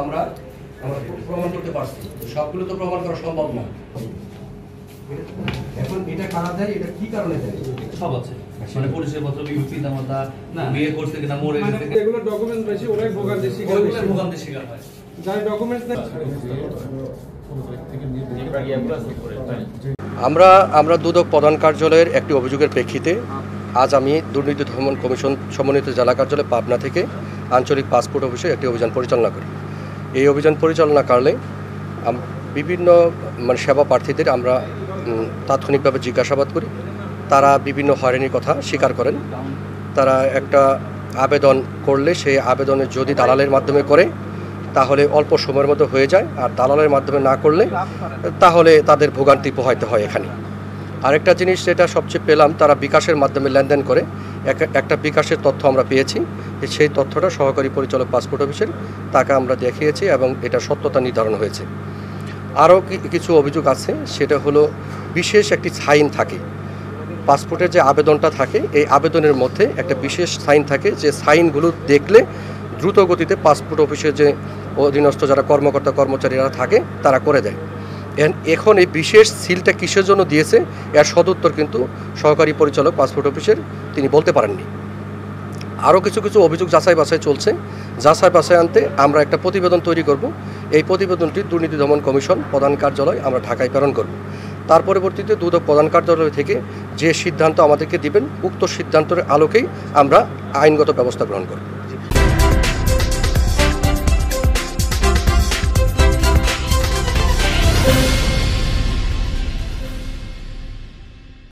আমরা প্রমাণ করতে পারছি, সবগুলো তো প্রমাণ করা সম্ভব না। এখন এটা কারা দেয়, এটা কি কারণে দেয়? সব আছে, মানে পুলিশের পত্র, পিতা মাতা বিয়ে করছে কিনা, মরে গেছে, এগুলো ডকুমেন্ট বেশি, ওরাই ভোগান্তি শিকার, ওইগুলো ভোগান্তি শিকার হয়। যার ডকুমেন্ট আমরা দুদক প্রধান কার্যালয়ের একটি অভিযোগের প্রেক্ষিতে আজ আমি দুর্নীতি দমন কমিশন সমন্বিত জেলা কার্যালয় পাবনা থেকে আঞ্চলিক পাসপোর্ট অফিসে একটি অভিযান পরিচালনা করি। এই অভিযান পরিচালনাকালে বিভিন্ন সেবা প্রার্থীদের আমরা তাৎক্ষণিকভাবে জিজ্ঞাসাবাদ করি। তারা বিভিন্ন হয়রানির কথা স্বীকার করেন। তারা একটা আবেদন করলে সেই আবেদনে যদি দালালের মাধ্যমে করে তাহলে অল্প সময়ের মধ্যে হয়ে যায়, আর দালালের মাধ্যমে না করলে তাহলে তাদের ভোগান্তি পোহাইতে হয়। এখানে আরেকটা জিনিস যেটা সবচেয়ে পেলাম, তারা বিকাশের মাধ্যমে লেনদেন করে। একটা বিকাশের তথ্য আমরা পেয়েছি, সেই তথ্যটা সহকারী পরিচালক পাসপোর্ট অফিসের, তাকে আমরা দেখিয়েছি এবং এটা সত্যতা নির্ধারণ হয়েছে। আরও কিছু অভিযোগ আছে, সেটা হলো বিশেষ একটি সাইন থাকে পাসপোর্টের যে আবেদনটা থাকে, এই আবেদনের মধ্যে একটা বিশেষ সাইন থাকে, যে সাইনগুলো দেখলে দ্রুত গতিতে পাসপোর্ট অফিসের যে অধীনস্থ যারা কর্মকর্তা কর্মচারীরা থাকে তারা করে দেয়। এখন এই বিশেষ সিলটা কিসের জন্য দিয়েছে, এর সদুত্তর কিন্তু সহকারী পরিচালক পাসপোর্ট অফিসের তিনি বলতে পারেননি। আরও কিছু অভিযোগ যাচাই বাছাই চলছে। যাচাই বাছাই আনতে আমরা একটা প্রতিবেদন তৈরি করব। এই প্রতিবেদনটি দুর্নীতি দমন কমিশন প্রধান কার্যালয় আমরা ঢাকায় প্রেরণ করব। তার পরবর্তীতে দুদক প্রধান কার্যালয় থেকে যে সিদ্ধান্ত আমাদেরকে দিবেন, উক্ত সিদ্ধান্তের আলোকেই আমরা আইনগত ব্যবস্থা গ্রহণ করব।